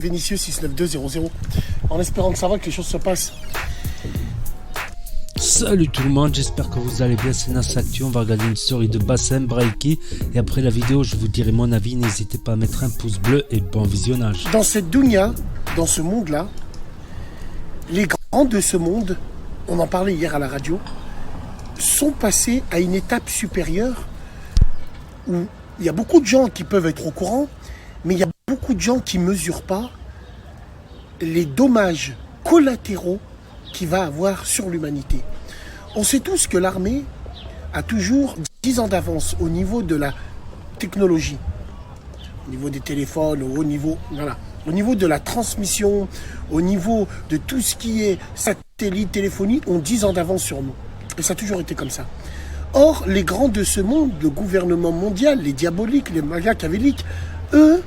Vinicius 69200 en espérant que ça va, que les choses se passent. Salut tout le monde, j'espère que vous allez bien, c'est Nasactu. On va regarder une story de Bassem Braiki et après la vidéo je vous dirai mon avis. N'hésitez pas à mettre un pouce bleu et bon visionnage. Dans cette dunya, dans ce monde là, les grands de ce monde, on en parlait hier à la radio, sont passés à une étape supérieure où il y a beaucoup de gens qui peuvent être au courant, mais il y a beaucoup de gens qui ne mesurent pas les dommages collatéraux qu'il va avoir sur l'humanité. On sait tous que l'armée a toujours 10 ans d'avance au niveau de la technologie, au niveau des téléphones, au niveau de la transmission, au niveau de tout ce qui est satellite, téléphonie, ont 10 ans d'avance sur nous. Et ça a toujours été comme ça. Or, les grands de ce monde, le gouvernement mondial, les diaboliques, les machiavéliques, eux,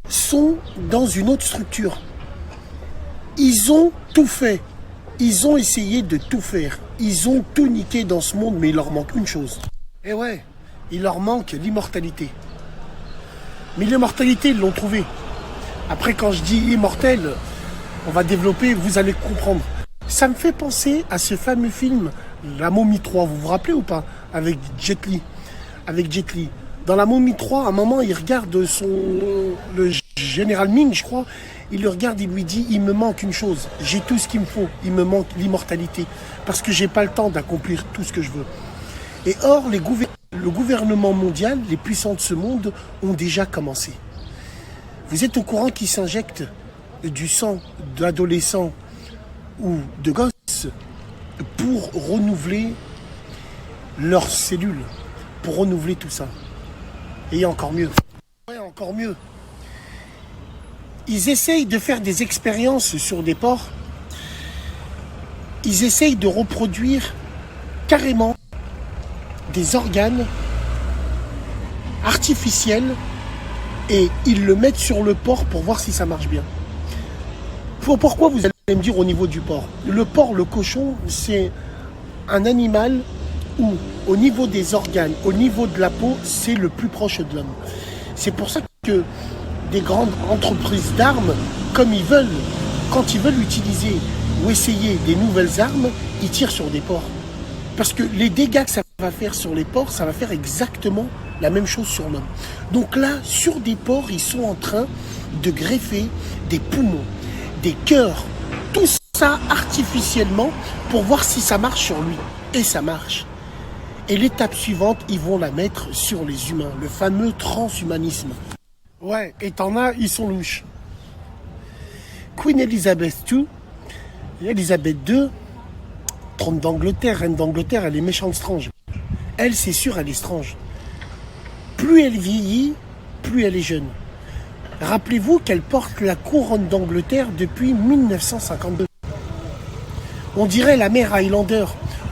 sont dans une autre structure. Ils ont tout fait. Ils ont essayé de tout faire. Ils ont tout niqué dans ce monde, mais il leur manque une chose. Et ouais, il leur manque l'immortalité. Mais l'immortalité, ils l'ont trouvée. Après, quand je dis immortel, on va développer, vous allez comprendre. Ça me fait penser à ce fameux film, La Momie 3, vous vous rappelez ou pas? Avec Jet Li. Dans La Momie 3, à un moment, il regarde le général Ming, je crois. Il le regarde, il lui dit, il me manque une chose. J'ai tout ce qu'il me faut. Il me manque l'immortalité. Parce que j'ai pas le temps d'accomplir tout ce que je veux. Et or, le gouvernement mondial, les puissants de ce monde, ont déjà commencé. Vous êtes au courant qu'ils s'injectent du sang d'adolescents ou de gosses pour renouveler leurs cellules, pour renouveler tout ça. Et encore mieux. Ouais, encore mieux. Ils essayent de faire des expériences sur des porcs. Ils essayent de reproduire carrément des organes artificiels et ils le mettent sur le porc pour voir si ça marche bien. Pourquoi vous allez me dire au niveau du porc? Le porc, le cochon, c'est un animal où au niveau des organes, au niveau de la peau, c'est le plus proche de l'homme. C'est pour ça que des grandes entreprises d'armes, comme ils veulent, quand ils veulent utiliser ou essayer des nouvelles armes, ils tirent sur des porcs. Parce que les dégâts que ça va faire sur les porcs, ça va faire exactement la même chose sur l'homme. Donc là, sur des porcs, ils sont en train de greffer des poumons, des cœurs, tout ça artificiellement pour voir si ça marche sur lui. Et ça marche. Et l'étape suivante, ils vont la mettre sur les humains, le fameux transhumanisme. Ouais, et t'en as, ils sont louches. Queen Elizabeth II, Elizabeth II, trône d'Angleterre, reine d'Angleterre, elle est méchante strange. Elle, c'est sûr, elle est strange. Plus elle vieillit, plus elle est jeune. Rappelez-vous qu'elle porte la couronne d'Angleterre depuis 1952. On dirait la mère Highlander.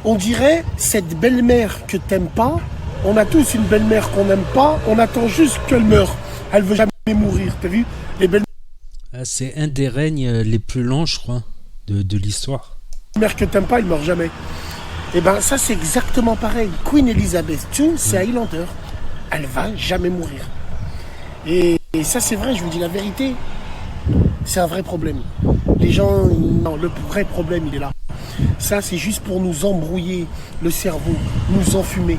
On dirait cette belle-mère que t'aimes pas. On a tous une belle-mère qu'on n'aime pas. On attend juste qu'elle meure. Elle veut jamais mourir. T'as vu? Les belles-mères. C'est un des règnes les plus longs, je crois, de l'histoire. Mère que t'aimes pas, elle meurt jamais. Et ben ça c'est exactement pareil. Queen Elizabeth II, c'est Highlander. Elle va jamais mourir. Et ça c'est vrai, je vous dis la vérité. C'est un vrai problème. Les gens, non, le vrai problème il est là. Ça c'est juste pour nous embrouiller le cerveau, nous enfumer.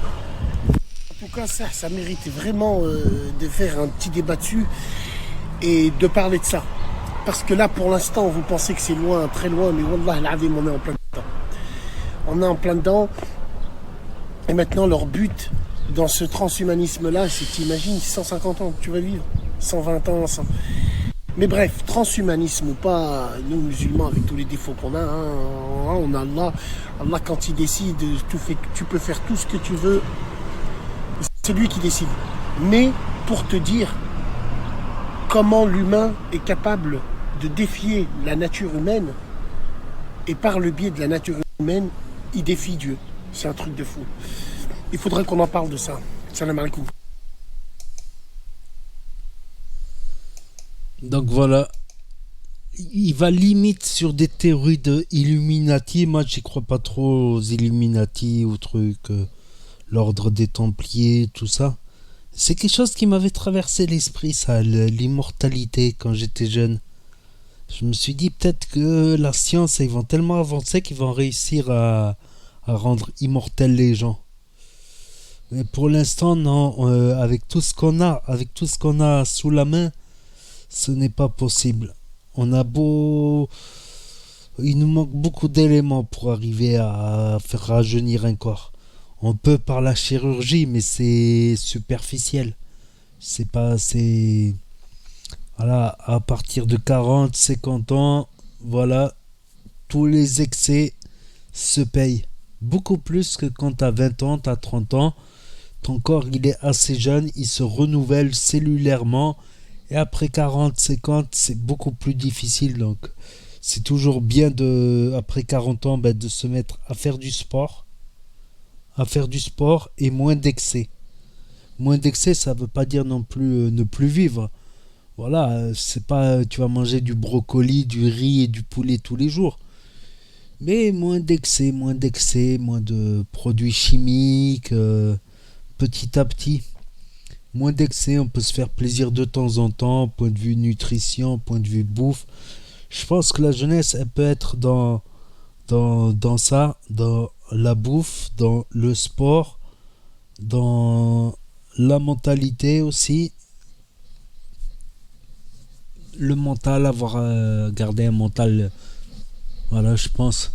En tout cas ça mérite vraiment de faire un petit débat dessus et de parler de ça. Parce que là pour l'instant vous pensez que c'est loin, très loin, mais wallah l'azim, on est en plein dedans. On est en plein dedans. Et maintenant leur but dans ce transhumanisme-là, c'est t'imagines 150 ans, tu vas vivre 120 ans, 100. Mais bref, transhumanisme ou pas, nous musulmans avec tous les défauts qu'on a, on a Allah. Allah quand il décide, tu peux faire tout ce que tu veux, c'est lui qui décide. Mais pour te dire comment l'humain est capable de défier la nature humaine, et par le biais de la nature humaine, il défie Dieu. C'est un truc de fou. Il faudrait qu'on en parle de ça. Salam alaikum. Donc voilà, il va limite sur des théories de Illuminati. Moi, j'y crois pas trop aux Illuminati, aux trucs, l'ordre des Templiers, tout ça. C'est quelque chose qui m'avait traversé l'esprit, ça, l'immortalité quand j'étais jeune. Je me suis dit peut-être que la science, ils vont tellement avancer qu'ils vont réussir à rendre immortels les gens. Mais pour l'instant, non. Avec tout ce qu'on a sous la main, ce n'est pas possible. On a beau... Il nous manque beaucoup d'éléments pour arriver à faire rajeunir un corps. On peut par la chirurgie, mais c'est superficiel. C'est pas assez... Voilà, à partir de 40, 50 ans, voilà, tous les excès se payent. Beaucoup plus que quand tu as 20 ans, tu as 30 ans. Ton corps, il est assez jeune, il se renouvelle cellulairement. Et après 40, 50, c'est beaucoup plus difficile. Donc, c'est toujours bien, après 40 ans, de se mettre à faire du sport. À faire du sport et moins d'excès. Moins d'excès, ça ne veut pas dire non plus ne plus vivre. Voilà, c'est pas tu vas manger du brocoli, du riz et du poulet tous les jours. Mais moins d'excès, moins de produits chimiques, petit à petit. Moins d'excès, on peut se faire plaisir de temps en temps, point de vue nutrition, point de vue bouffe. Je pense que la jeunesse, elle peut être dans ça, dans la bouffe, dans le sport, dans la mentalité aussi. Le mental, avoir gardé un mental, voilà, je pense.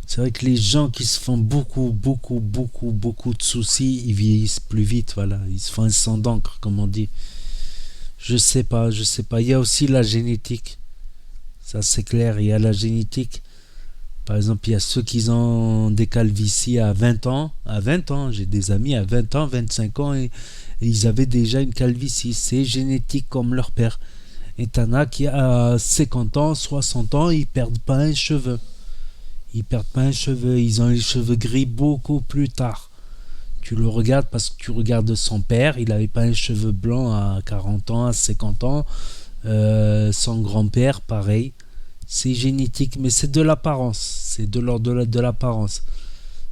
C'est vrai que les gens qui se font beaucoup de soucis, ils vieillissent plus vite, voilà. Ils se font un sang d'encre, comme on dit. Je sais pas. Il y a aussi la génétique. Ça, c'est clair, il y a la génétique. Par exemple, il y a ceux qui ont des calvities à 20 ans. À 20 ans, j'ai des amis à 20 ans, 25 ans, et ils avaient déjà une calvitie. C'est génétique comme leur père. Et t'en as qui à 50 ans, 60 ans, ils perdent pas un cheveu. Ils ont les cheveux gris beaucoup plus tard. Tu le regardes parce que tu regardes son père, il n'avait pas un cheveu blanc à 40 ans, à 50 ans. Son grand-père, pareil. C'est génétique, mais c'est de l'apparence. C'est de l'ordre de l'apparence.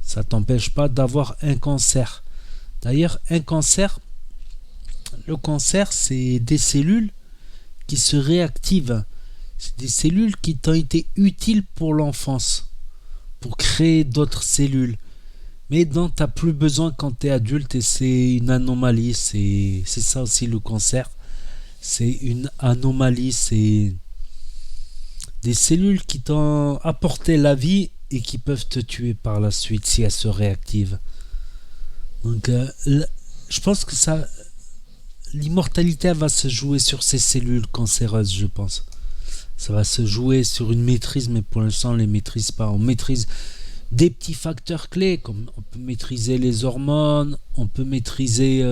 Ça t'empêche pas d'avoir un cancer. D'ailleurs, le cancer, c'est des cellules qui se réactivent. C'est des cellules qui t'ont été utiles pour l'enfance, pour créer d'autres cellules. Mais dont tu n'as plus besoin quand tu es adulte, et c'est une anomalie. C'est ça aussi le cancer. C'est une anomalie. C'est des cellules qui t'ont apporté la vie et qui peuvent te tuer par la suite si elles se réactivent. Donc, je pense que ça... L'immortalité, elle va se jouer sur ces cellules cancéreuses, je pense. Ça va se jouer sur une maîtrise, mais pour l'instant, on ne les maîtrise pas. On maîtrise des petits facteurs clés, comme on peut maîtriser les hormones, on peut maîtriser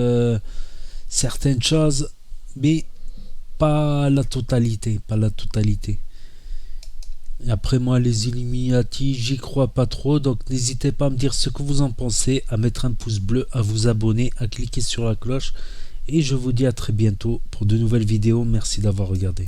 certaines choses, mais pas la totalité. Et après, moi, les Illuminati, j'y crois pas trop, donc n'hésitez pas à me dire ce que vous en pensez, à mettre un pouce bleu, à vous abonner, à cliquer sur la cloche. Et je vous dis à très bientôt pour de nouvelles vidéos. Merci d'avoir regardé.